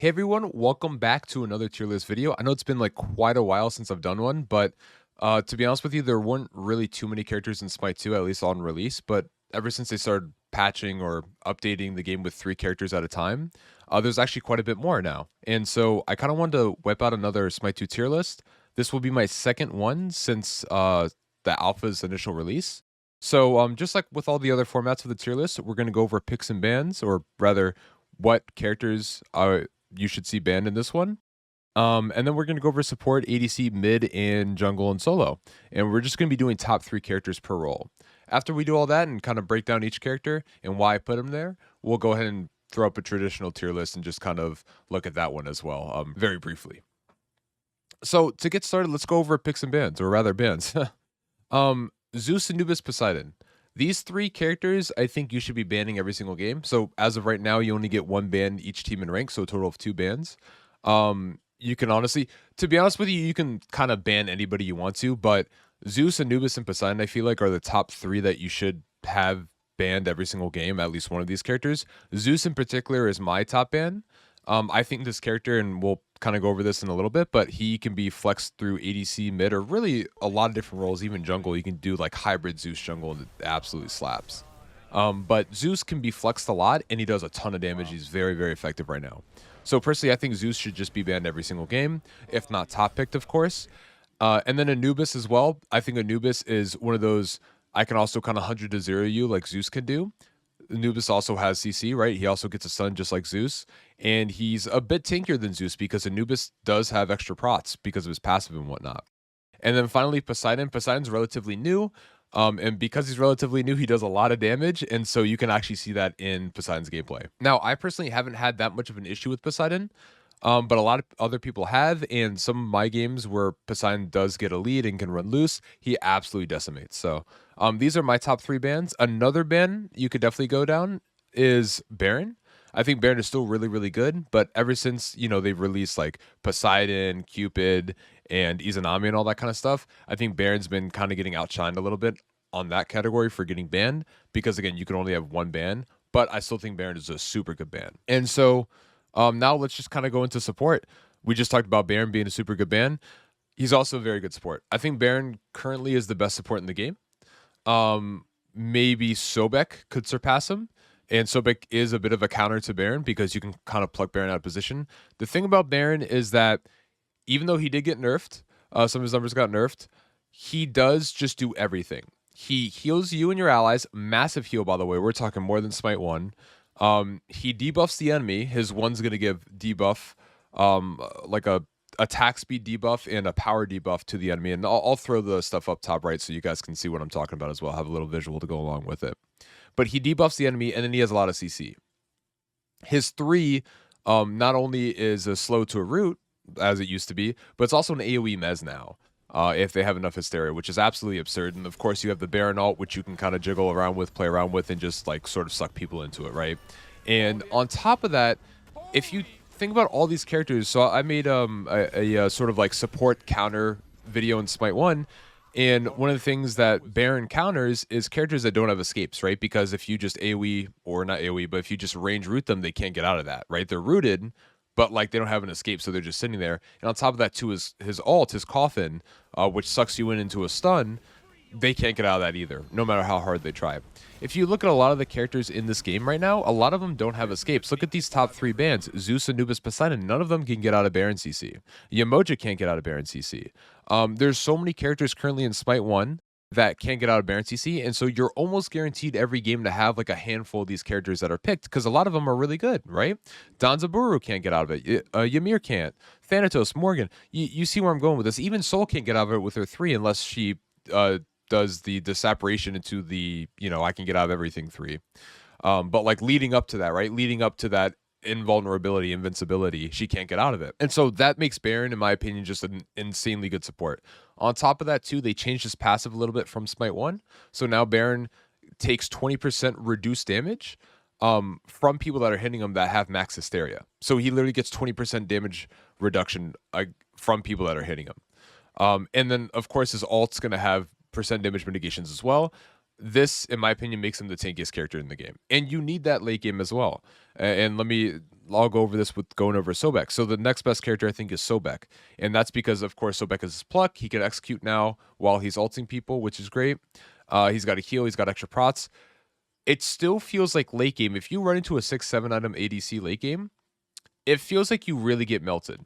Hey everyone, welcome back to another tier list video. I know it's been like quite a while since I've done one, but to be honest with you, there weren't really too many characters in Smite 2, at least on release. But ever since they started patching or updating the game with 3 characters at a time, there's actually quite a bit more now. And so I kind of wanted to whip out another Smite 2 tier list. This will be my second one since the alpha's initial release. So just like with all the other formats of the tier list, we're going to go over picks and bans, or rather, what characters you should see banned in this one. And then we're going to go over support, ADC, mid, and jungle and solo. And we're just going to be doing top 3 characters per role. After we do all that and kind of break down each character and why I put them there, we'll go ahead and throw up a traditional tier list and just kind of look at that one as well, very briefly. So to get started, let's go over picks and bans, or rather bans. Zeus, Anubis, Poseidon. These 3 characters, I think you should be banning every single game. So as of right now, you only get 1 ban each team in rank, so a total of 2 bans. You can honestly, to be honest with you, you can kind of ban anybody you want to, but Zeus, Anubis, and Poseidon, I feel like, are the top 3 that you should have banned every single game, at least one of these characters. Zeus in particular is my top ban. I think this character, and we'll kind of go over this in a little bit, but he can be flexed through ADC, mid, or really a lot of different roles, even jungle. You can do like hybrid Zeus jungle, and it absolutely slaps. But Zeus can be flexed a lot, and he does a ton of damage. He's very, very effective right now. So personally, I think Zeus should just be banned every single game, if not top picked, of course. And then Anubis as well. I think Anubis is one of those, I can also kind of 100 to 0 you like Zeus can do. Anubis also has CC, right? He also gets a stun just like Zeus. And he's a bit tankier than Zeus because Anubis does have extra prots because of his passive and whatnot. And then finally, Poseidon. Poseidon's relatively new. And because he's relatively new, he does a lot of damage. And so you can actually see that in Poseidon's gameplay. Now, I personally haven't had that much of an issue with Poseidon. But a lot of other people have, and some of my games where Poseidon does get a lead and can run loose, he absolutely decimates. So these are my top 3 bans. Another ban you could definitely go down is Baron. I think Baron is still really, really good, but ever since, they've released like Poseidon, Cupid, and Izanami and all that kind of stuff, I think Baron's been kind of getting outshined a little bit on that category for getting banned, because again, you can only have 1 ban, but I still think Baron is a super good ban. And so now let's just kind of go into support. We just talked about Baron being a super good ban. He's also a very good support. I think Baron currently is the best support in the game. Maybe Sobek could surpass him. And Sobek is a bit of a counter to Baron because you can kind of pluck Baron out of position. The thing about Baron is that even though he did get nerfed, some of his numbers got nerfed, he does just do everything. He heals you and your allies. Massive heal, by the way. We're talking more than Smite 1. He debuffs the enemy. His one's going to give debuff, like a attack speed debuff and a power debuff to the enemy. And I'll throw the stuff up top right so you guys can see what I'm talking about as well. Have a little visual to go along with it. But he debuffs the enemy, and then he has a lot of CC. His 3 not only is a slow to a root, as it used to be, but it's also an AoE mez now. If they have enough hysteria, which is absolutely absurd. And of course, you have the Baron ult, which you can kind of jiggle around with, play around with, and just like sort of suck people into it, right? And on top of that, if you think about all these characters, so I made a sort of like support counter video in Smite 1. And one of the things that Baron counters is characters that don't have escapes, right? Because if you just AoE, or not AoE, but if you just range root them, they can't get out of that, right? They're rooted, but like they don't have an escape, so they're just sitting there. And on top of that, too, is his ult, his coffin, which sucks you into a stun. They can't get out of that either, no matter how hard they try. If you look at a lot of the characters in this game right now, a lot of them don't have escapes. Look at these top 3 bans. Zeus, Anubis, Poseidon. None of them can get out of Baron CC. Yamoja can't get out of Baron CC. There's so many characters currently in Smite 1 that can't get out of Baron CC, and so you're almost guaranteed every game to have like a handful of these characters that are picked, because a lot of them are really good, right? Danzaburu can't get out of it. Ymir can't. Thanatos, Morgan. You see where I'm going with this. Even Sol can't get out of it with her 3 unless she does the disapparation into the, I can get out of everything 3. But like leading up to that, right? Leading up to that invulnerability, invincibility, she can't get out of it. And so that makes Baron, in my opinion, just an insanely good support. On top of that, too, they changed his passive a little bit from Smite 1. So now Baron takes 20% reduced damage from people that are hitting him that have max hysteria. So he literally gets 20% damage reduction from people that are hitting him. And then, of course, his ult's going to have percent damage mitigations as well. This, in my opinion, makes him the tankiest character in the game. And you need that late game as well. And let me I'll go over this with going over Sobek. So the next best character I think is Sobek, and that's because of course Sobek is his pluck. He can execute now while he's ulting people, which is great. He's got a heal. He's got extra prots. It still feels like late game. If you run into a 6-7 item ADC late game, it feels like you really get melted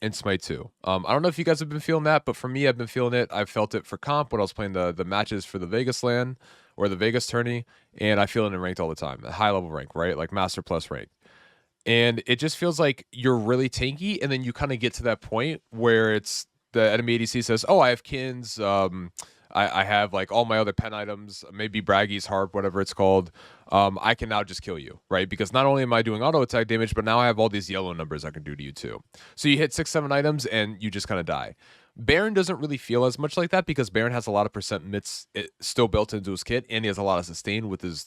in Smite 2. I don't know if you guys have been feeling that, but for me, I've been feeling it. I've felt it for comp when I was playing the matches for the Vegas LAN or the Vegas tourney, and I feel it in ranked all the time. A high level rank, right? Like Master Plus rank. And it just feels like you're really tanky, and then you kind of get to that point where it's the enemy ADC says, oh, I have Kins, I have like all my other pen items, maybe Braggy's Harp, whatever it's called. I can now just kill you, right? Because not only am I doing auto attack damage, but now I have all these yellow numbers I can do to you too. So you hit 6-7 items and you just kind of die. Baron doesn't really feel as much like that because Baron has a lot of percent mits still built into his kit, and he has a lot of sustain with his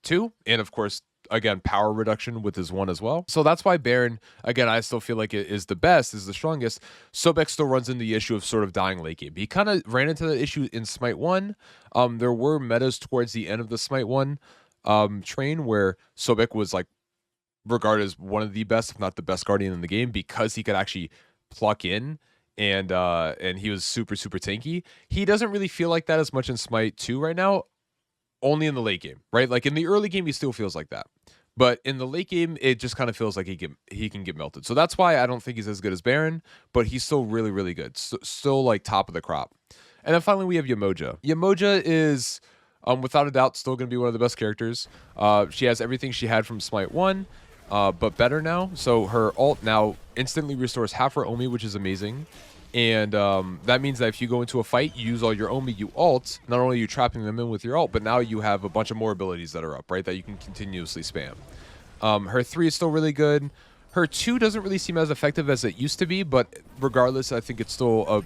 2, and of course again power reduction with his 1 as well. So that's why Baron, again, I still feel like it is the best, is the strongest. Sobek still runs into the issue of sort of dying late game. He kind of ran into the issue in Smite 1. There were metas towards the end of the Smite 1 train where Sobek was like regarded as one of the best, if not the best guardian in the game, because he could actually pluck in and he was super tanky. He doesn't really feel like that as much in Smite 2 right now, only in the late game, right? Like in the early game, he still feels like that. But in the late game, it just kind of feels like he can get melted. So that's why I don't think he's as good as Baron, but he's still really good. Still like top of the crop. And then finally, we have Yemoja. Yemoja is, without a doubt, still going to be one of the best characters. She has everything she had from Smite 1, but better now. So her ult now instantly restores half her Omi, which is amazing. And that means that if you go into a fight, you use all your Omi, you ult, not only are you trapping them in with your ult, but now you have a bunch of more abilities that are up, right, that you can continuously spam. Her 3 is still really good. Her 2 doesn't really seem as effective as it used to be, but regardless, I think it's still a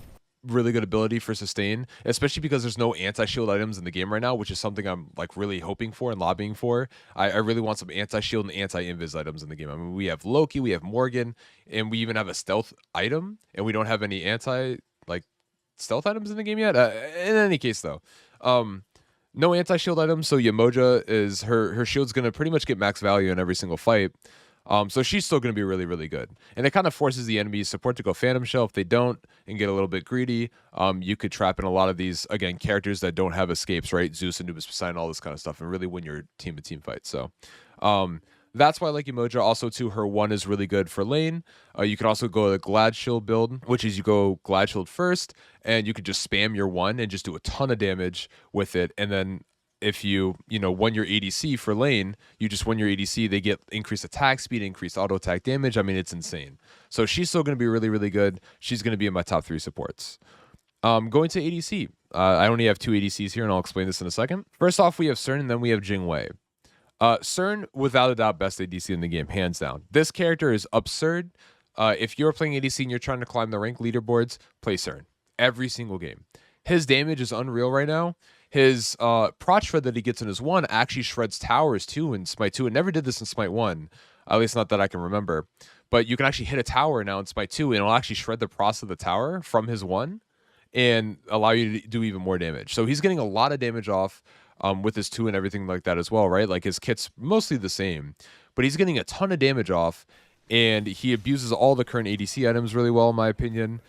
really good ability for sustain, especially because there's no anti-shield items in the game right now, which is something I'm like really hoping for and lobbying for. I really want some anti-shield and anti-invis items in the game. I mean, we have Loki, we have Morgan, and we even have a stealth item, and we don't have any stealth items in the game yet. In any case, though, no anti-shield items, so Yemoja is her shield's gonna pretty much get max value in every single fight. So she's still going to be really good. And it kind of forces the enemy's support to go Phantom Shell. If they don't and get a little bit greedy, you could trap in a lot of these, again, characters that don't have escapes, right? Zeus, Anubis, Poseidon, all this kind of stuff, and really win your team-to-team fight. So that's why I like Yemoja. Also, too, her 1 is really good for lane. You can also go the Glad Shield build, which is you go Glad Shield first, and you could just spam your 1 and just do a ton of damage with it. And then if you won your ADC for lane, you just win your ADC, they get increased attack speed, increased auto attack damage. I mean, it's insane. So she's still going to be really good. She's going to be in my top 3 supports. Going to ADC. I only have 2 ADCs here, and I'll explain this in a second. First off, we have Cern, and then we have Jingwei. Cern, without a doubt, best ADC in the game, hands down. This character is absurd. If you're playing ADC and you're trying to climb the rank leaderboards, play Cern. Every single game. His damage is unreal right now. His prot shred that he gets in his 1 actually shreds towers too in Smite 2. It never did this in Smite 1, at least not that I can remember. But you can actually hit a tower now in Smite 2, and it'll actually shred the prots of the tower from his 1 and allow you to do even more damage. So he's getting a lot of damage off with his 2 and everything like that as well, right? Like his kit's mostly the same, but he's getting a ton of damage off, and he abuses all the current ADC items really well, in my opinion.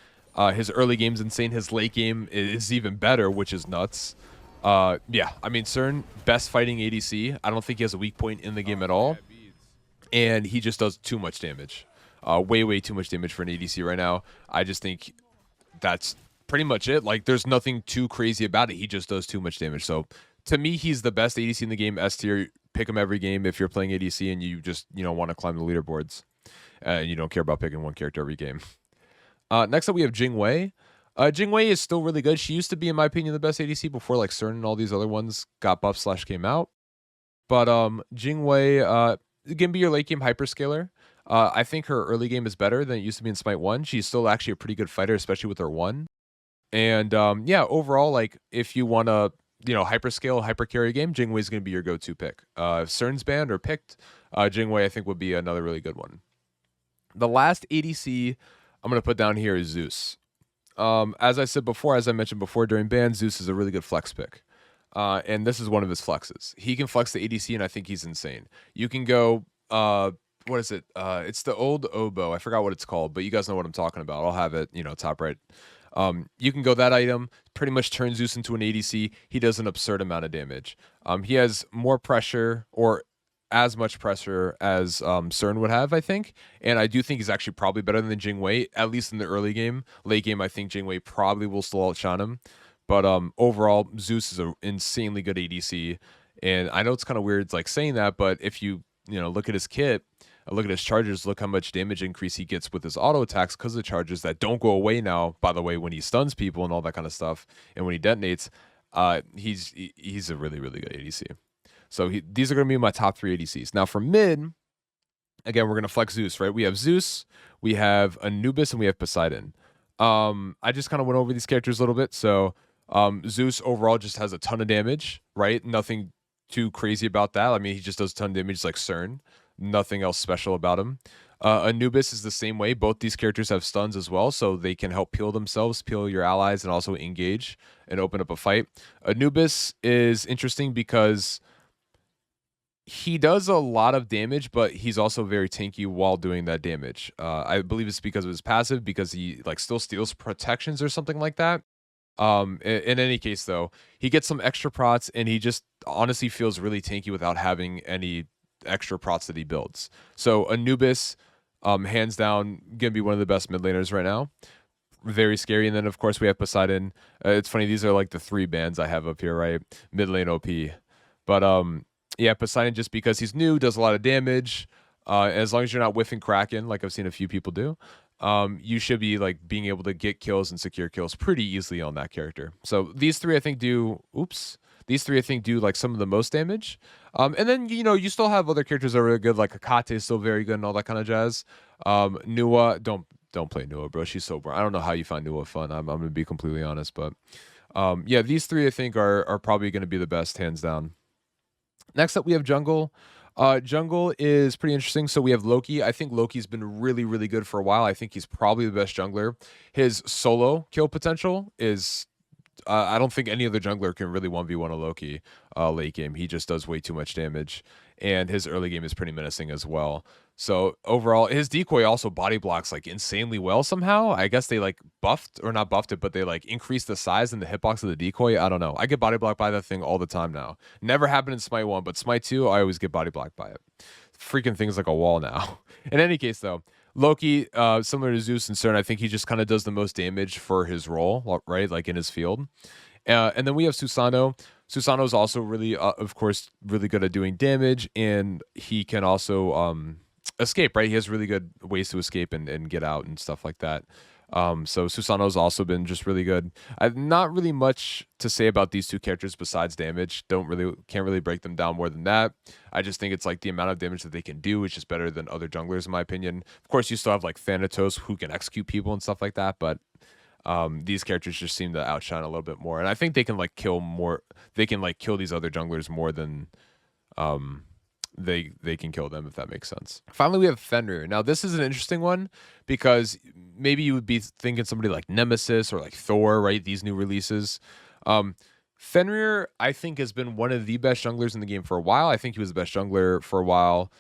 His early game's insane. His late game is even better, which is nuts. Yeah, I mean, Cern, best fighting ADC. I don't think he has a weak point in the game at all. And he just does too much damage. Way too much damage for an ADC right now. I just think that's pretty much it. Like, there's nothing too crazy about it. He just does too much damage. So, to me, he's the best ADC in the game. S tier, pick him every game if you're playing ADC and you just, want to climb the leaderboards. And you don't care about picking one character every game. Next up, we have Jingwei. Jingwei is still really good. She used to be, in my opinion, the best ADC before like Cern and all these other ones got buffed / came out. But Jingwei can be your late game hyperscaler. I think her early game is better than it used to be in Smite 1. She's still actually a pretty good fighter, especially with her 1. And yeah, overall, like if you want to, hyperscale, hyper carry game, Jingwei is going to be your go-to pick. If Cern's banned or picked, Jingwei I think would be another really good one. The last ADC I'm going to put down here is Zeus. As I said before, as I mentioned before during ban, Zeus is a really good flex pick. And this is one of his flexes. He can flex the ADC, and I think he's insane. You can go what is it? It's the old oboe. I forgot what it's called, but you guys know what I'm talking about. I'll have it, top right. You can go that item, pretty much turn Zeus into an ADC. He does an absurd amount of damage. He has more pressure, or as much pressure as CERN would have, I think. And I do think he's actually probably better than Jingwei, at least in the early game. Late game, I think Jingwei probably will still outshine him. But overall, Zeus is an insanely good ADC. And I know it's kind of weird like saying that, but if you look at his kit, look at his charges, look how much damage increase he gets with his auto attacks because of the charges that don't go away now, by the way, when he stuns people and all that kind of stuff. And when he detonates, he's a really, really good ADC. So these are going to be my top 3 ADCs. Now for mid, again, we're going to flex Zeus, right? We have Zeus, we have Anubis, and we have Poseidon. I just kind of went over these characters a little bit. So Zeus overall just has a ton of damage, right? Nothing too crazy about that. I mean, he just does a ton of damage like CERN. Nothing else special about him. Anubis is the same way. Both these characters have stuns as well, so they can help peel themselves, peel your allies, and also engage and open up a fight. Anubis is interesting because he does a lot of damage, but he's also very tanky while doing that damage. I believe it's because of his passive, because he still steals protections or something like that. In any case, though, he gets some extra prots, and he just honestly feels really tanky without having any extra prots that he builds. So Anubis, hands down, gonna be one of the best mid laners right now. Very scary. And then of course we have Poseidon. It's funny, these are like the 3 bands I have up here, right? Mid lane OP. But yeah, Poseidon, just because he's new, does a lot of damage. As long as you're not whiffing Kraken, like I've seen a few people do, you should be being able to get kills and secure kills pretty easily on that character. So these 3 I think do some of the most damage. And then you still have other characters that are really good, like Akate is still very good and all that kind of jazz. Nua, don't play Nua, bro. She's so boring. I don't know how you find Nua fun. I'm gonna be completely honest, but yeah, these 3 I think are probably gonna be the best, hands down. Next up, we have Jungle. Jungle is pretty interesting. So we have Loki. I think Loki's been really, really good for a while. I think he's probably the best jungler. His solo kill potential is I don't think any other jungler can really 1v1 a Loki late game. He just does way too much damage. And his early game is pretty menacing as well. So overall, his decoy also body blocks insanely well somehow. I guess they buffed, or not buffed it, but they increased the size and the hitbox of the decoy. I don't know. I get body blocked by that thing all the time now. Never happened in Smite 1, but Smite 2, I always get body blocked by it. Freaking thing's like a wall now. In any case, though, Loki, similar to Zeus and CERN, I think he just kind of does the most damage for his role, right? In his field. And then we have Susanoo. Susanoo is also really, of course, really good at doing damage, and he can also escape, right? He has really good ways to escape and get out and stuff like that. So Susanoo's also been just really good. I've not really much to say about these 2 characters besides damage. Can't really break them down more than that. I just think it's the amount of damage that they can do is just better than other junglers in my opinion. Of course, you still have Thanatos who can execute people and stuff like that, but these characters just seem to outshine a little bit more, and I think they can kill more. They can kill these other junglers more than they can kill them, if that makes sense. Finally, we have Fenrir. Now, this is an interesting one because maybe you would be thinking somebody like Nemesis or Thor, right? These new releases. Fenrir, I think, has been one of the best junglers in the game for a while. I think he was the best jungler for a while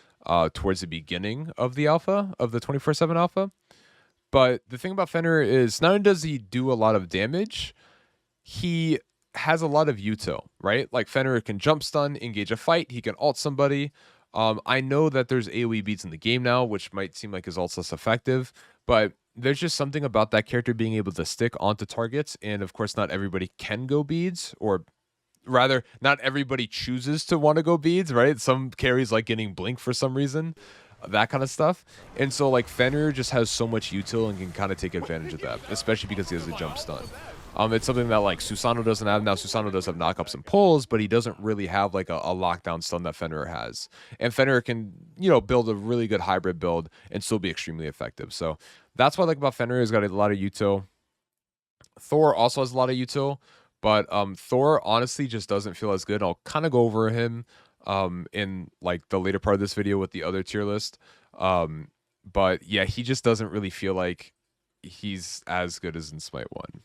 towards the beginning of the alpha, of the 24/7 alpha. But the thing about Fenrir is not only does he do a lot of damage, he has a lot of util, right? Fenrir can jump stun, engage a fight, he can ult somebody. I know that there's AoE beats in the game now, which might seem like his ult's less effective, but there's just something about that character being able to stick onto targets, and of course not everybody can go beads, or rather, not everybody chooses to want to go beads, right? Some carries getting blink for some reason, that kind of stuff. And so Fenrir just has so much util and can kind of take advantage of that, especially because he has a jump stun. It's something that Susanoo doesn't have. Now Susanoo does have knockups and pulls, but he doesn't really have a lockdown stun that Fenrir has. And Fenrir can, build a really good hybrid build and still be extremely effective. So that's what I like about Fenrir. He's got a lot of util. Thor also has a lot of util, but Thor honestly just doesn't feel as good. I'll kind of go over him in the later part of this video with the other tier list. But yeah, he just doesn't really feel like he's as good as in Smite 1.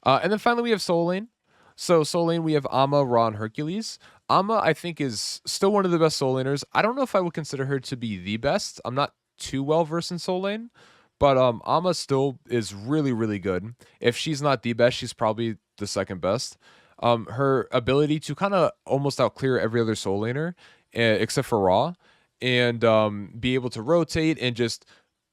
And then finally we have Soul Lane. So Soul Lane, we have Amma, Ra, and Hercules. Amma, I think, is still one of the best soul laners. I don't know if I would consider her to be the best. I'm not too well versed in soul lane, but Amma still is really, really good. If she's not the best, she's probably the second best. Her ability to kind of almost outclear every other soul laner, except for Raw, and be able to rotate and just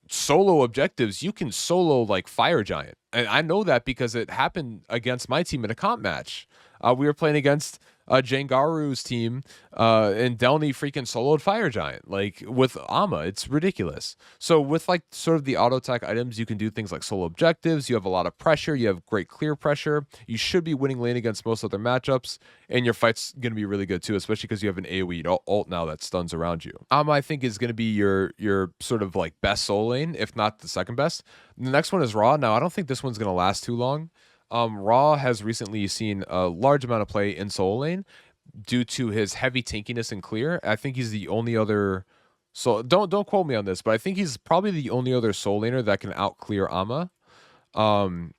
solo objectives. You can solo like Fire Giant, and I know that because it happened against my team in a comp match. We were playing against Jangaru's team, and Delny freaking soloed Fire Giant, like with Amma. It's ridiculous. So with like sort of the auto attack items, you can do things like solo objectives. You have a lot of pressure. You have great clear pressure. You should be winning lane against most other matchups, and your fight's going to be really good too, especially because you have an AoE ult now that stuns around you. Amma, I think, is going to be your sort of like best soul lane, if not the second best. The next one is Raw. Now, I don't think this one's going to last too long. Raw has recently seen a large amount of play in soul lane due to his heavy tankiness and clear. I think he's the only other. So don't quote me on this, but I think he's probably the only other soul laner that can out clear Amma.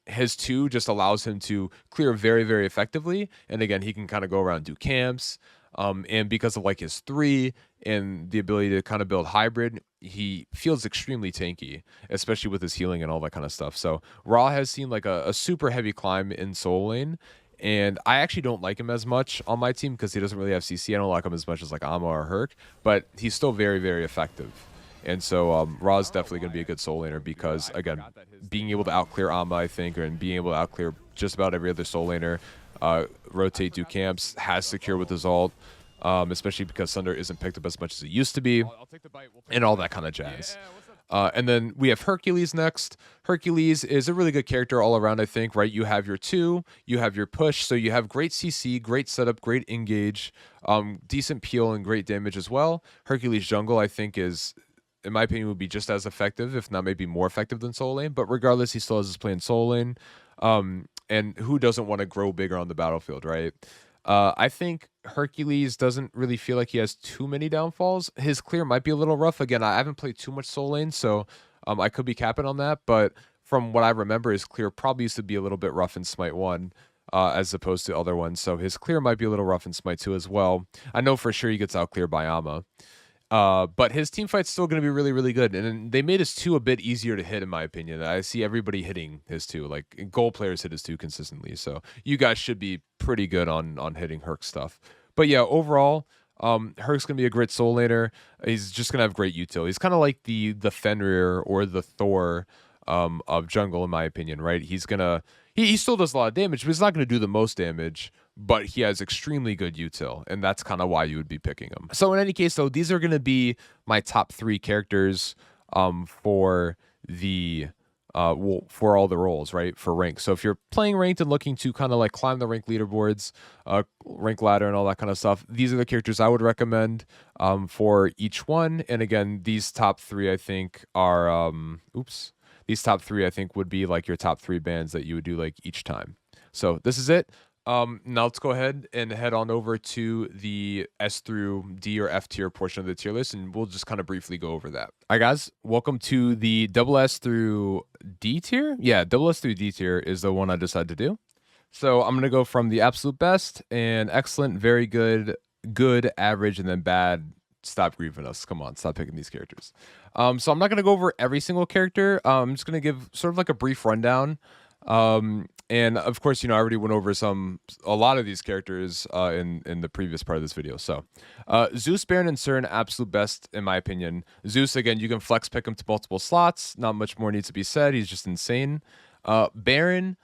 His 2 just allows him to clear very, very effectively, and again, he can kind of go around and do camps. And because of like his 3 and the ability to kind of build hybrid, he feels extremely tanky, especially with his healing and all that kind of stuff. So Raw has seen like a super heavy climb in soul lane, and I actually don't like him as much on my team because he doesn't really have CC. I don't like him as much as like Amma or Herc, but he's still very, very effective. And so Raw is definitely going to be a good soul laner because, again, being able to outclear Amma, I think, and being able to outclear just about every other soul laner, rotate, do camps, has secure with his ult, especially because Sunder isn't picked up as much as it used to be, and all that kind of jazz. And then we have Hercules next. Hercules is a really good character all around, I think, right? You have your 2, you have your push, so you have great CC, great setup, great engage, decent peel, and great damage as well. Hercules jungle, I think, is, in my opinion, would be just as effective, if not maybe more effective than soul lane. But regardless, he still has his play in soul lane. And who doesn't want to grow bigger on the battlefield, right? I think Hercules doesn't really feel like he has too many downfalls. His clear might be a little rough. Again, I haven't played too much soul lane, so I could be capping on that. But from what I remember, his clear probably used to be a little bit rough in Smite 1. As opposed to other ones. So his clear might be a little rough in Smite 2 as well. I know for sure he gets out cleared by Amma. But his team fight's still going to be really, really good. And they made his 2 a bit easier to hit, in my opinion. I see everybody hitting his 2. Like, gold players hit his 2 consistently. So you guys should be pretty good on hitting Herc stuff. But yeah, overall, Herc's going to be a great soul laner. He's just going to have great util. He's kind of like the Fenrir or the Thor of jungle, in my opinion, right? He's going to... He still does a lot of damage, but he's not going to do the most damage. But he has extremely good util, and that's kind of why you would be picking him. So in any case, though, these are going to be my top 3 characters for the for all the roles, right? For rank. So if you're playing ranked and looking to kind of like climb the rank leaderboards, rank ladder, and all that kind of stuff, these are the characters I would recommend for each one. And again, these top 3, I think, are these top 3, I think, would be like your top 3 bands that you would do like each time. So this is it. Now let's go ahead and head on over to the S through D or F tier portion of the tier list, and we'll just kind of briefly go over that. All right, guys, welcome to the double S through D tier. Yeah, double S through D tier is the one I decided to do. So I'm going to go from the absolute best and excellent, very good, good, average, and then bad. Stop grieving us. Come on, stop picking these characters. So I'm not going to go over every single character. I'm just going to give sort of like a brief rundown. And of course, you know, I already went over a lot of these characters in the previous part of this video. So Zeus, Baron, and Cern, absolute best in my opinion. Zeus, again, you can flex pick him to multiple slots. Not much more needs to be said. He's just insane. Baron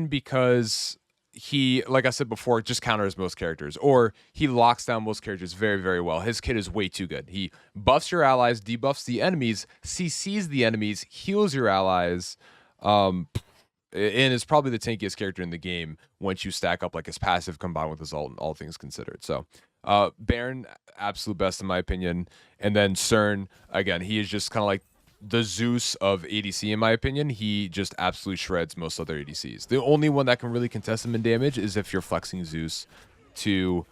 because he, like I said before, just counters most characters, or he locks down most characters very, very well. His kit is way too good. He buffs your allies, debuffs the enemies, CCs the enemies, heals your allies, and is probably the tankiest character in the game once you stack up like his passive combined with his ult and all things considered. So Baron, absolute best in my opinion. And then Cern, again, he is just kind of like the Zeus of ADC in my opinion. He just absolutely shreds most other ADCs. The only one that can really contest him in damage is if you're flexing Zeus to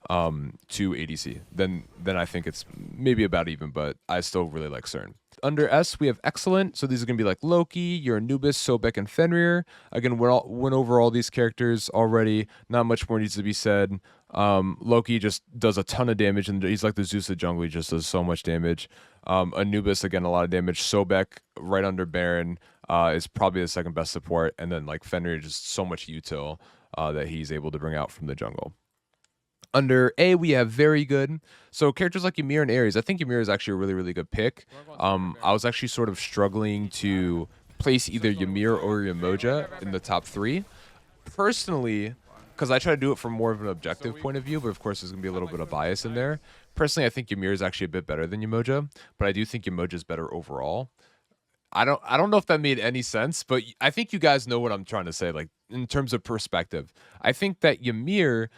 ADC. Then I think it's maybe about even, but I still really like Cern. Under S, we have Excellent. So these are going to be like Loki, your Anubis, Sobek, and Fenrir. Again, went over all these characters already. Not much more needs to be said. Loki just does a ton of damage, and he's like the Zeus of jungle. He just does so much damage. Anubis, again, a lot of damage. Sobek, right under Baron, is probably the second best support. And then like Fenrir, just so much util that he's able to bring out from the jungle. Under A, we have very good. So characters like Ymir and Ares. I think Ymir is actually a really, really good pick. I was actually sort of struggling to place either Ymir or Yamoja in the top 3. Personally, because I try to do it from more of an objective point of view, but of course there's going to be a little bit of bias in there. Personally, I think Ymir is actually a bit better than Yamoja, but I do think Yamoja is better overall. I don't know if that made any sense, but I think you guys know what I'm trying to say, like in terms of perspective. I think that Ymir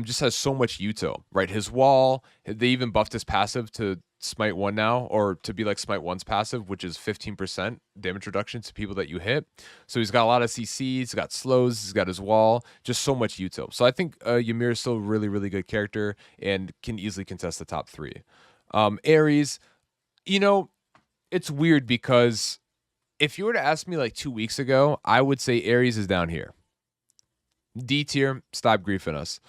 just has so much util, right? His wall, they even buffed his passive to Smite 1 now, or to be like Smite 1's passive, which is 15% damage reduction to people that you hit. So he's got a lot of CCs, he's got slows, he's got his wall, just so much util. So I think Ymir is still a really, really good character and can easily contest the top 3. Ares, you know, it's weird because if you were to ask me like 2 weeks ago, I would say Ares is down here. D tier, stop griefing us.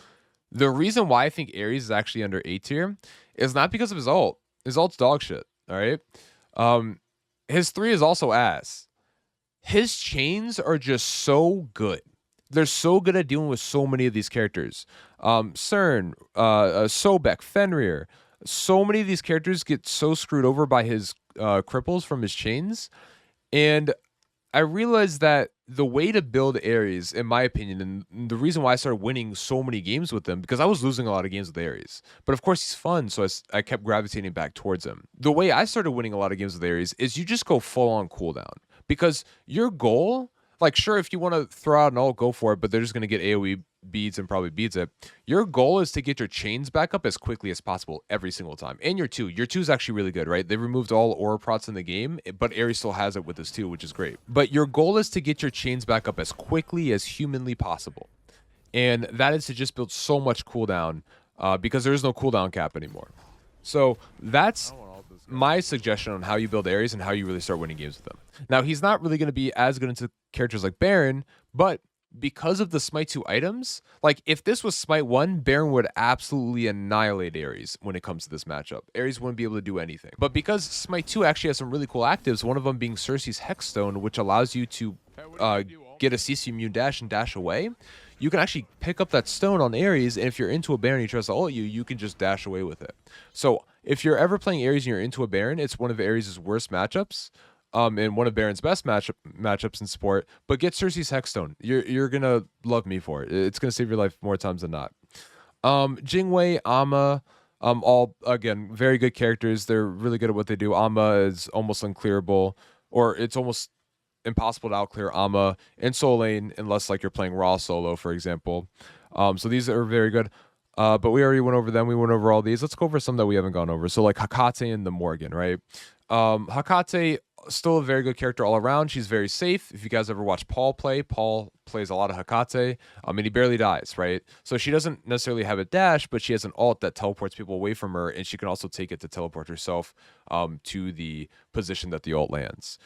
The reason why I think Ares is actually under A tier is not because of his ult. His ult's dog shit, all right? His 3 is also ass. His chains are just so good. They're so good at dealing with so many of these characters. Cern, Sobek, Fenrir. So many of these characters get so screwed over by his cripples from his chains. And I realized that the way to build Ares, in my opinion, and the reason why I started winning so many games with him, because I was losing a lot of games with Ares. But of course, he's fun, so I kept gravitating back towards him. The way I started winning a lot of games with Ares is you just go full on cooldown. Because your goal, like, sure, if you want to throw out an ult, go for it, but they're just going to get AoE beads and probably beads it. Your goal is to get your chains back up as quickly as possible every single time. And your 2. Your 2 is actually really good, right? They removed all aura prots in the game, but Ares still has it with his 2, which is great. But your goal is to get your chains back up as quickly as humanly possible. And that is to just build so much cooldown because there is no cooldown cap anymore. So that's my suggestion on how you build Ares and how you really start winning games with them. Now, he's not really going to be as good into characters like Baron, but because of the Smite 2 items, like if this was Smite 1, Baron would absolutely annihilate Ares when it comes to this matchup. Ares wouldn't be able to do anything. But because Smite 2 actually has some really cool actives, one of them being Cersei's Hexstone, which allows you to get a CC immune dash and dash away, you can actually pick up that stone on Ares, and if you're into a Baron and he tries to ult you, you can just dash away with it. So if you're ever playing Ares and you're into a Baron, it's one of Ares' worst matchups. And one of Baron's best matchups in support, but get Cersei's Hexstone. You're gonna love me for it. It's gonna save your life more times than not. Jingwei, Amma, all again very good characters. They're really good at what they do. Amma is almost unclearable, or it's almost impossible to outclear Amma in solo lane unless like you're playing raw solo, for example. So these are very good. But we already went over them. We went over all these. Let's go over some that we haven't gone over. So like Hakate and the Morgan, right? Hakate, still a very good character all around. She's very safe. If you guys ever watch Paul play, Paul plays a lot of Hakate. And he barely dies, right? So she doesn't necessarily have a dash, but she has an ult that teleports people away from her, and she can also take it to teleport herself to the position that the ult lands.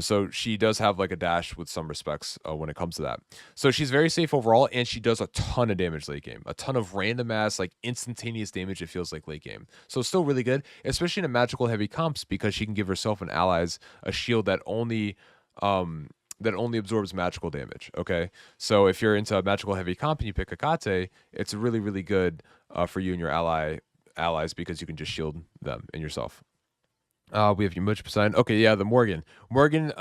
So she does have like a dash with some respects when it comes to that. So she's very safe overall, and she does a ton of damage late game. A ton of random ass, like instantaneous damage, it feels like late game. So still really good, especially in a magical heavy comps, because she can give herself and allies a shield that only absorbs magical damage. Okay, so if you're into a magical heavy comp and you pick Hakate, it's really, really good for you and your allies because you can just shield them and yourself. We have Yamuch Poseidon. Okay, yeah, the Morgan. Morgan,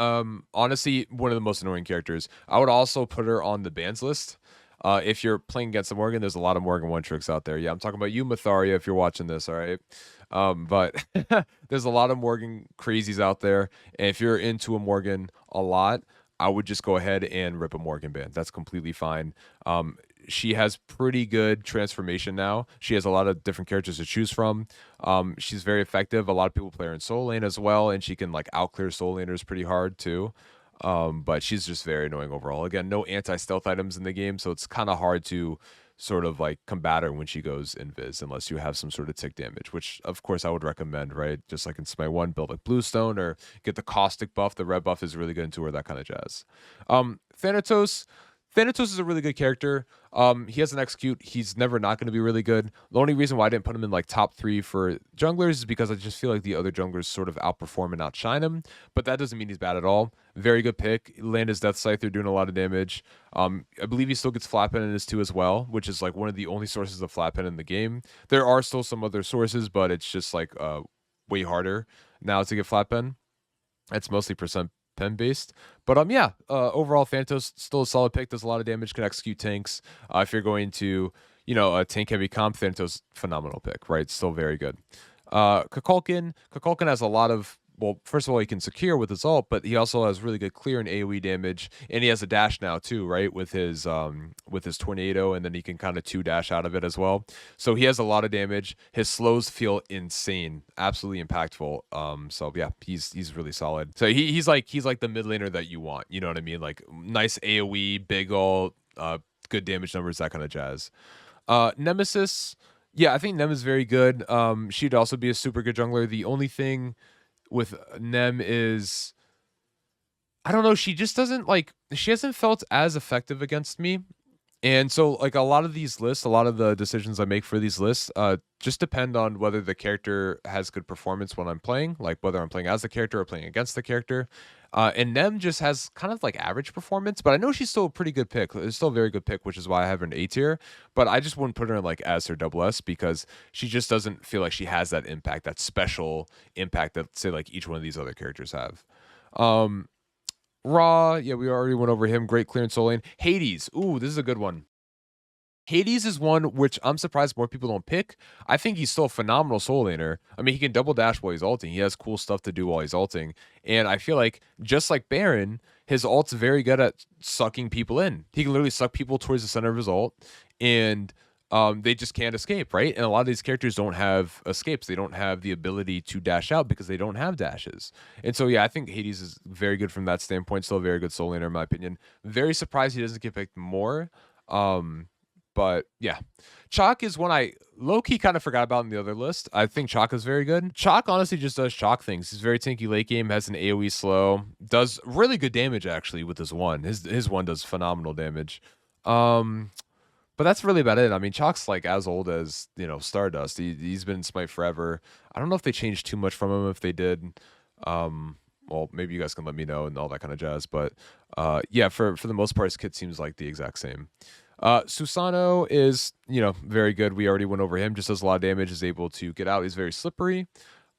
honestly, one of the most annoying characters. I would also put her on the bans list. If you're playing against the Morgan, there's a lot of Morgan one tricks out there. Yeah, I'm talking about you, Matharia, if you're watching this, all right? But there's a lot of Morgan crazies out there. And if you're into a Morgan a lot, I would just go ahead and rip a Morgan ban. That's completely fine. She has pretty good transformation now. She has a lot of different characters to choose from. She's very effective. A lot of people play her in solo lane as well, and she can like outclear solo laners pretty hard too. But she's just very annoying overall. Again, no anti-stealth items in the game, so it's kind of hard to sort of like combat her when she goes invis unless you have some sort of tick damage, which of course I would recommend, right? Just like in Smite 1, build like Bluestone or get the caustic buff. The red buff is really good into her, that kind of jazz. Thanatos, Thanatos is a really good character. He has an execute. He's never not going to be really good. The only reason why I didn't put him in like top 3 for junglers is because I just feel like the other junglers sort of outperform and outshine him. But that doesn't mean he's bad at all. Very good pick. Land his Death Scyther doing a lot of damage. I believe he still gets flat pen in his 2 as well, which is like one of the only sources of flat pen in the game. There are still some other sources, but it's just like way harder now to get flat pen. It's mostly percent pen based. But yeah, overall Thanatos still a solid pick, does a lot of damage, can execute tanks. If you're going to, a tank heavy comp, Thanatos phenomenal pick, right? Still very good. Kukulkan has a lot of, well, first of all, he can secure with his ult, but he also has really good clear and AoE damage, and he has a dash now too, right? With his tornado, and then he can kind of 2 dash out of it as well. So he has a lot of damage. His slows feel insane, absolutely impactful. So yeah, he's really solid. So he's like the mid laner that you want. You know what I mean? Like nice AoE, big ult, good damage numbers, that kind of jazz. Nemesis. Yeah, I think Nem is very good. She'd also be a super good jungler. The only thing with Nem is, I don't know, she just doesn't she hasn't felt as effective against me. And so like a lot of these lists, a lot of the decisions I make for these lists just depend on whether the character has good performance when I'm playing, like whether I'm playing as the character or playing against the character. And Nem just has kind of like average performance, but I know she's still a pretty good pick. It's still a very good pick, which is why I have her in A tier. But I just wouldn't put her in like as her double S because she just doesn't feel like she has that impact, that special impact that say like each one of these other characters have. Raw, yeah, we already went over him. Great clearance soul lane. Hades, ooh, this is a good one. Hades is one which I'm surprised more people don't pick. I think he's still a phenomenal soul laner. I mean, he can double dash while he's ulting. He has cool stuff to do while he's ulting. And I feel like, just like Baron, his ult's very good at sucking people in. He can literally suck people towards the center of his ult, and they just can't escape, right? And a lot of these characters don't have escapes. They don't have the ability to dash out because they don't have dashes. And so, yeah, I think Hades is very good from that standpoint. Still a very good soul laner, in my opinion. Very surprised he doesn't get picked more. But yeah, Chalk is one I low-key kind of forgot about in the other list. I think Chalk is very good. Chalk honestly just does Chalk things. He's very tanky late game, has an AoE slow, does really good damage actually with his one. His one does phenomenal damage. But that's really about it. I mean, Chalk's like as old as, Stardust. He's been in Smite forever. I don't know if they changed too much from him. If they did, well, maybe you guys can let me know and all that kind of jazz. But yeah, for the most part, his kit seems like the exact same. Susano is, very good. We already went over him. Just does a lot of damage, is able to get out. He's very slippery.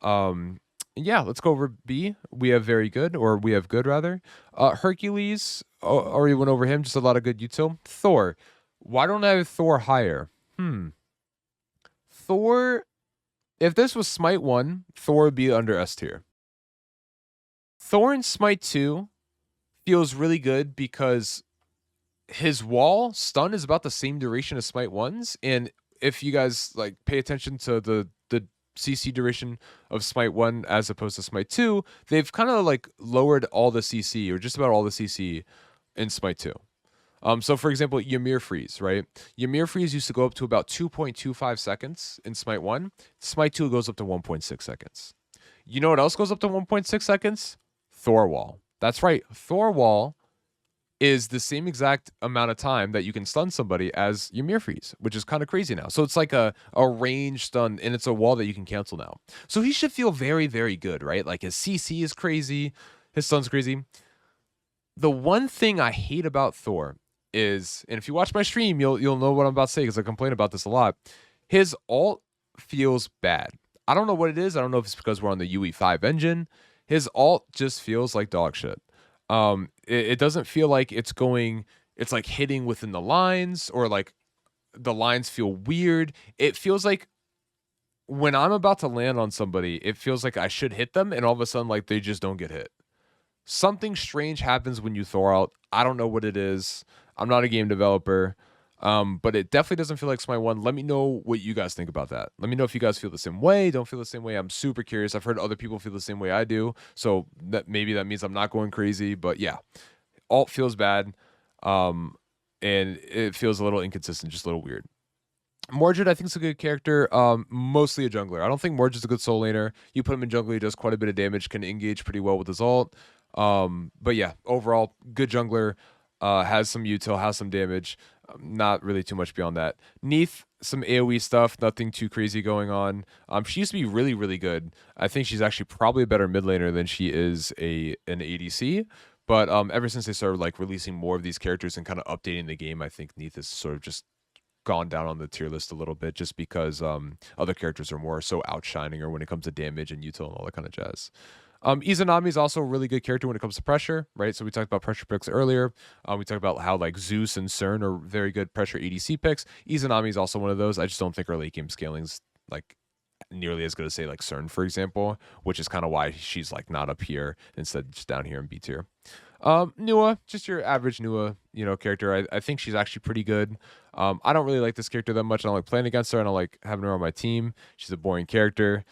Yeah, let's go over B. We have very good, or we have good rather. Hercules, already went over him. Just a lot of good util. Thor. Why don't I have Thor higher? Thor, if this was Smite 1, Thor would be under S tier. Thor in Smite 2 feels really good because his wall stun is about the same duration as Smite 1's, and if you guys like pay attention to the CC duration of Smite 1 as opposed to Smite 2, they've kind of like lowered all the CC, or just about all the CC in Smite 2. So for example, Ymir Freeze, right? Ymir Freeze used to go up to about 2.25 seconds in Smite 1. Smite 2 goes up to 1.6 seconds. You know what else goes up to 1.6 seconds? Thor Wall. That's right. Thor Wall is the same exact amount of time that you can stun somebody as Ymir Freeze, which is kind of crazy now. So it's like a range stun, and it's a wall that you can cancel now. So he should feel very, very good, right? Like his CC is crazy. His stun's crazy. The one thing I hate about Thor is, and if you watch my stream, you'll know what I'm about to say because I complain about this a lot. His ult feels bad. I don't know what it is. I don't know if it's because we're on the UE5 engine. His ult just feels like dog shit. It doesn't feel like it's like hitting within the lines, or like the lines feel weird. It feels like when I'm about to land on somebody, it feels like I should hit them, and all of a sudden, like, they just don't get hit. Something strange happens when you Thor out. I don't know what it is. I'm not a game developer, but it definitely doesn't feel like Smite 1. Let me know what you guys think about that. Let me know if you guys feel the same way, don't feel the same way. I'm super curious. I've heard other people feel the same way I do, so maybe that means I'm not going crazy. But yeah, ult feels bad, and it feels a little inconsistent, just a little weird. Mordred, I think, is a good character, mostly a jungler. I don't think Mordred's a good soul laner. You put him in jungler, he does quite a bit of damage, can engage pretty well with his ult. But yeah, overall, good jungler. has some util, has some damage. Not really too much beyond that. Neith, some AoE stuff, nothing too crazy going on. She used to be really, really good. I think she's actually probably a better mid laner than she is an ADC. But ever since they started like releasing more of these characters and kind of updating the game, I think Neith has sort of just gone down on the tier list a little bit, just because other characters are more so outshining her when it comes to damage and util and all that kind of jazz. Izanami is also a really good character when it comes to pressure, right? So we talked about pressure picks earlier. We talked about how like Zeus and CERN are very good pressure ADC picks. Izanami is also one of those. I just don't think her late game scaling's like nearly as good as say like CERN, for example, which is kind of why she's like not up here, instead just down here in B tier. Nua, just your average Nua, character. I think she's actually pretty good. I don't really like this character that much. I don't like playing against her. I don't like having her on my team. She's a boring character.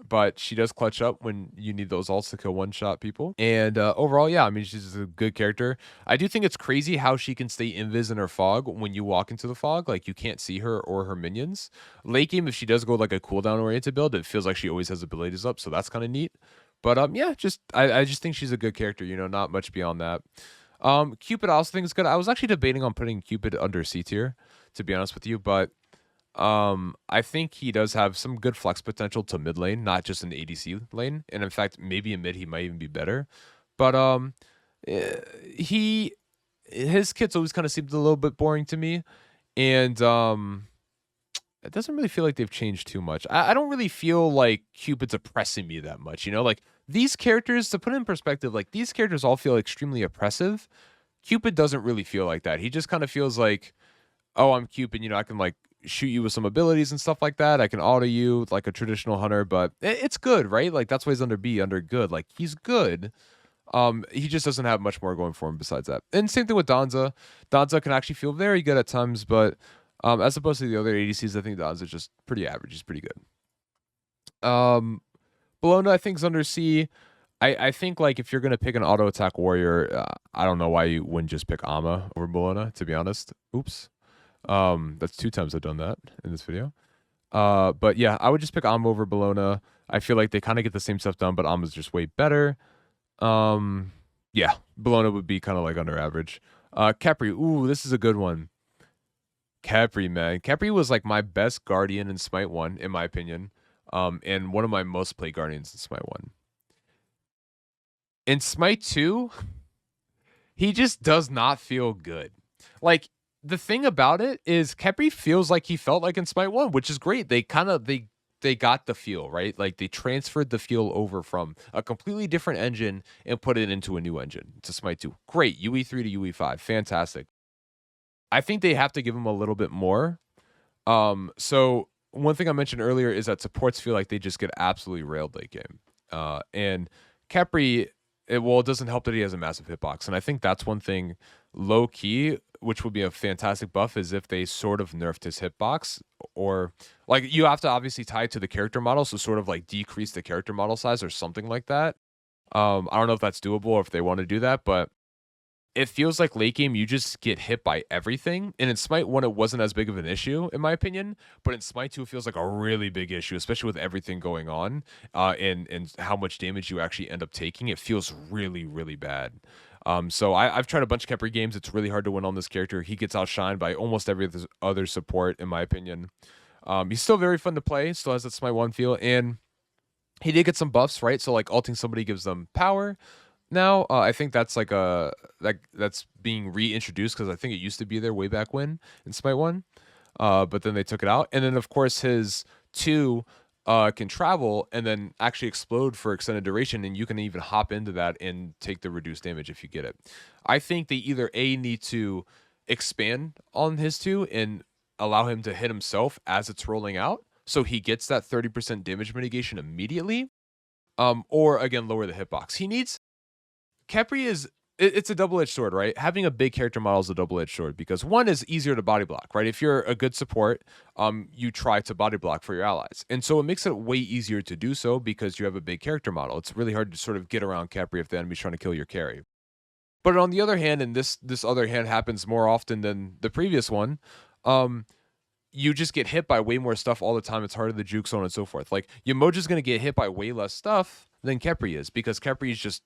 But she does clutch up when you need those ults to kill one-shot people. And overall, yeah, I mean, she's a good character. I do think it's crazy how she can stay invis in her fog when you walk into the fog. Like, you can't see her or her minions. Late game, if she does go like a cooldown-oriented build, it feels like she always has abilities up, so that's kind of neat. But yeah, I just think she's a good character, not much beyond that. Cupid I also think is good. I was actually debating on putting Cupid under C tier, to be honest with you, but I think he does have some good flex potential to mid lane, not just an ADC lane. And in fact, maybe in mid he might even be better. But his kits always kind of seemed a little bit boring to me. And it doesn't really feel like they've changed too much. I don't really feel like Cupid's oppressing me that much, like these characters, to put it in perspective, like these characters all feel extremely oppressive. Cupid doesn't really feel like that. He just kind of feels like, oh, I'm Cupid, I can like shoot you with some abilities and stuff like that. I can auto you like a traditional hunter, but it's good, right? Like that's why he's under B, under good. Like he's good. He just doesn't have much more going for him besides that. And same thing with Danza. Danza can actually feel very good at times, but as opposed to the other ADCs, I think Danza's just pretty average. He's pretty good. Bologna, I think, is under C. I think like if you're gonna pick an auto attack warrior, I don't know why you wouldn't just pick Ama over Bologna, to be honest. Oops. That's 2 times I've done that in this video. But yeah, I would just pick Ama over Bologna. I feel like they kind of get the same stuff done, but Ama's just way better. Yeah, Bologna would be kind of like under average. Capri, ooh, this is a good one. Capri, man. Capri was like my best Guardian in Smite 1, in my opinion. And one of my most played Guardians in Smite 1. In Smite 2, he just does not feel good. Like, the thing about it is Capri feels like he felt like in Smite 1, which is great. They got the feel, right? Like they transferred the feel over from a completely different engine and put it into a new engine to Smite 2. Great. UE3 to UE5. Fantastic. I think they have to give him a little bit more. So one thing I mentioned earlier is that supports feel like they just get absolutely railed late game. And Capri, it doesn't help that he has a massive hitbox. And I think that's one thing low key, which would be a fantastic buff, is if they sort of nerfed his hitbox, or like you have to obviously tie it to the character model. So sort of like decrease the character model size or something like that. I don't know if that's doable or if they want to do that, but it feels like late game you just get hit by everything. And in Smite 1, it wasn't as big of an issue, in my opinion. But in Smite 2, it feels like a really big issue, especially with everything going on and how much damage you actually end up taking. It feels really, really bad. So I've tried a bunch of Capri games. It's really hard to win on this character. He gets outshined by almost every other support, in my opinion. He's still very fun to play. Still has that Smite 1 feel. And he did get some buffs, right? So like ulting somebody gives them power. Now, I think that's like that's being reintroduced, because I think it used to be there way back when in Smite 1, but then they took it out. And then of course his 2 can travel and then actually explode for extended duration, and you can even hop into that and take the reduced damage if you get it. I think they either need to expand on his 2 and allow him to hit himself as it's rolling out, so he gets that 30% damage mitigation immediately, or again lower the hitbox. Capri it's a double-edged sword, right? Having a big character model is a double-edged sword, because one is easier to body block, right? If you're a good support, you try to body block for your allies. And so it makes it way easier to do so because you have a big character model. It's really hard to sort of get around Capri if the enemy's trying to kill your carry. But on the other hand, and this other hand happens more often than the previous one, you just get hit by way more stuff all the time. It's harder to juke, so on and so forth. Like, Yamoja's going to get hit by way less stuff, than Khepri is, because Khepri is just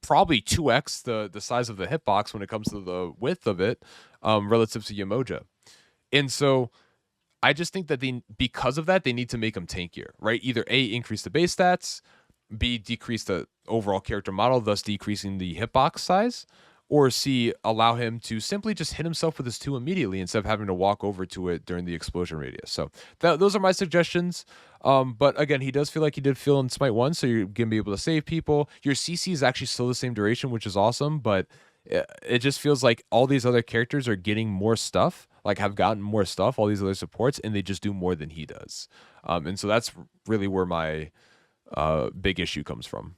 probably 2x the size of the hitbox when it comes to the width of it, relative to Yemoja. And so I just think that because of that, they need to make him tankier, right? Either A, increase the base stats, B, decrease the overall character model, thus decreasing the hitbox size, or C, allow him to simply just hit himself with his 2 immediately instead of having to walk over to it during the explosion radius. So those are my suggestions. But again, he does feel like he did feel in Smite 1, so you're going to be able to save people. Your CC is actually still the same duration, which is awesome, but it just feels like all these other characters are getting more stuff, like have gotten more stuff, all these other supports, and they just do more than he does. And so that's really where my big issue comes from.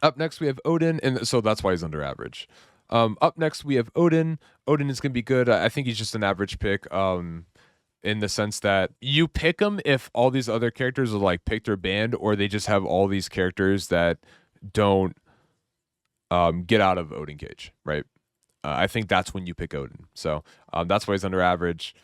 Up next, we have Odin, and so that's why he's under average. Up next, we have Odin. Odin is going to be good. I think he's just an average pick, in the sense that you pick him if all these other characters are like picked or banned, or they just have all these characters that don't get out of Odin Cage, right? I think that's when you pick Odin. So that's why he's under average.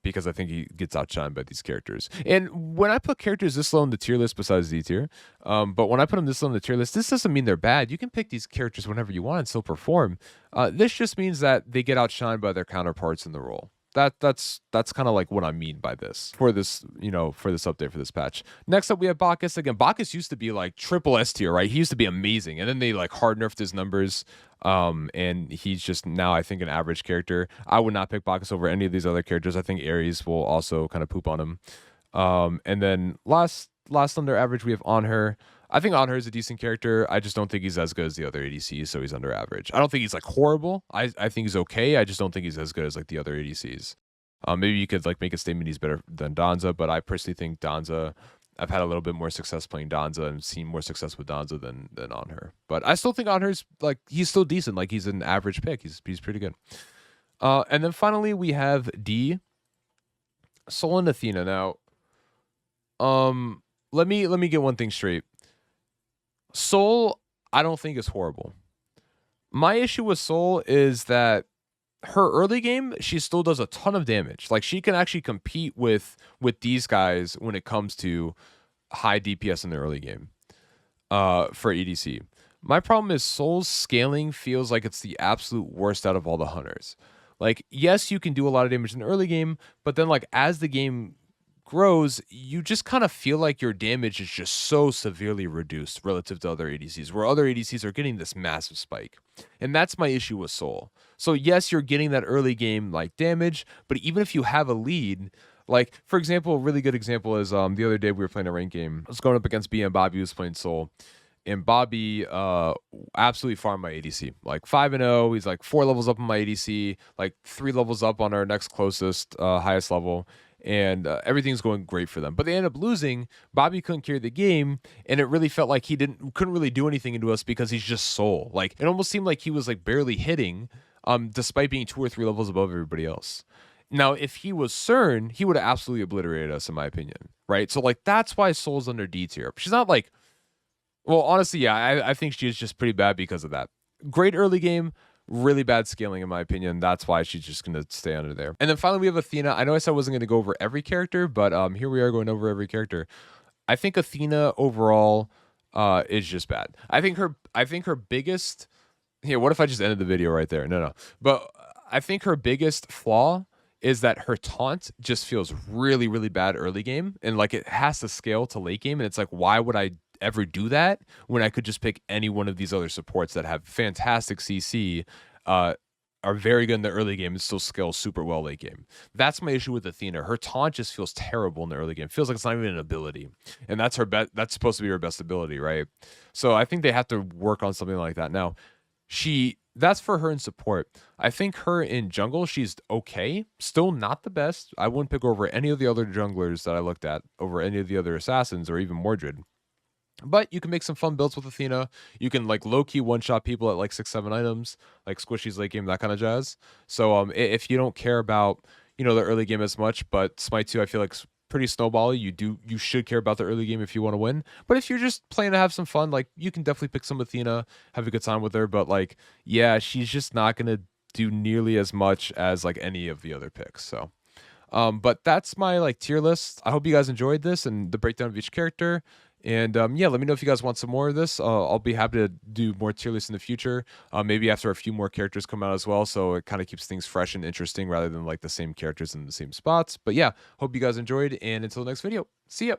Because I think he gets outshined by these characters. And when I put characters this low in the tier list, besides D tier, but when I put them this low in the tier list, this doesn't mean they're bad. You can pick these characters whenever you want and still perform. This just means that they get outshined by their counterparts in the role. That's kind of like what I mean by this for this, for this update, for this patch. Next up, we have Bacchus. Again, Bacchus used to be like triple S tier, right? He used to be amazing, and then they like hard nerfed his numbers. And he's just now, I think, an average character. I would not pick Bacchus over any of these other characters. I think Ares will also kind of poop on him. And then last under average, we have Anhur. I think Anhur is a decent character. I just don't think he's as good as the other ADCs, so he's under average. I don't think he's like horrible. I think he's okay. I just don't think he's as good as like the other ADCs. Maybe you could like make a statement he's better than Danza, but I personally think Danza, I've had a little bit more success playing Danza and seen more success with Danza than Anhur. But I still think Anhur's like, he's still decent. Like he's an average pick. He's pretty good. And then finally we have D, Sol and Athena. Now, let me get one thing straight. Sol, I don't think is horrible. My issue with Sol is that her early game, she still does a ton of damage. Like she can actually compete with these guys when it comes to high DPS in the early game for EDC. My problem is Sol's scaling feels like it's the absolute worst out of all the hunters. Like, yes, you can do a lot of damage in the early game, but then like as the game grows, you just kind of feel like your damage is just so severely reduced relative to other ADCs, where other ADCs are getting this massive spike. And that's my issue with Sol. So yes, you're getting that early game like damage, but even if you have a lead, like for example, a really good example is the other day we were playing a ranked game. I was going up against B and Bobby was playing Sol. And Bobby absolutely farmed my ADC. Like 5-0, he's like 4 levels up on my ADC, like 3 levels up on our next closest highest level. And everything's going great for them, but they end up losing. Bobby couldn't carry the game, and it really felt like he couldn't really do anything into us because he's just Sol. Like it almost seemed like he was like barely hitting, despite being 2 or 3 levels above everybody else. Now, if he was CERN, he would have absolutely obliterated us, in my opinion, right? So like that's why Sol's under D tier. She's not like, well, honestly, yeah, I think she is just pretty bad because of that. Great early game. Really bad scaling, in my opinion. That's why she's just going to stay under there. And then finally, we have Athena. I know I said I wasn't going to go over every character, but here we are going over every character. I think Athena overall is just bad. I think her biggest... Here, what if I just ended the video right there? No. But I think her biggest flaw is that her taunt just feels really, really bad early game. And like it has to scale to late game. And it's like, why would I ever do that when I could just pick any one of these other supports that have fantastic CC, are very good in the early game and still scale super well late game. That's my issue with Athena. Her taunt just feels terrible in the early game. It feels like it's not even an ability, and that's that's supposed to be her best ability, right? So I think they have to work on something like that. Now, that's for her in support. I think her in jungle, she's okay. Still not the best. I wouldn't pick over any of the other junglers that I looked at over any of the other assassins or even Mordred. But you can make some fun builds with Athena. You can like low-key one-shot people at like 6-7 items, like squishies late game, that kind of jazz. So if you don't care about, the early game as much, but Smite 2 I feel like is pretty snowbally. You should care about the early game if you want to win. But if you're just playing to have some fun, like you can definitely pick some Athena, have a good time with her. But like, yeah, she's just not gonna do nearly as much as like any of the other picks. So but that's my like tier list. I hope you guys enjoyed this and the breakdown of each character. And yeah, let me know if you guys want some more of this. I'll be happy to do more tier lists in the future. Maybe after a few more characters come out as well, so it kind of keeps things fresh and interesting rather than like the same characters in the same spots. But yeah, hope you guys enjoyed, and until the next video, see ya.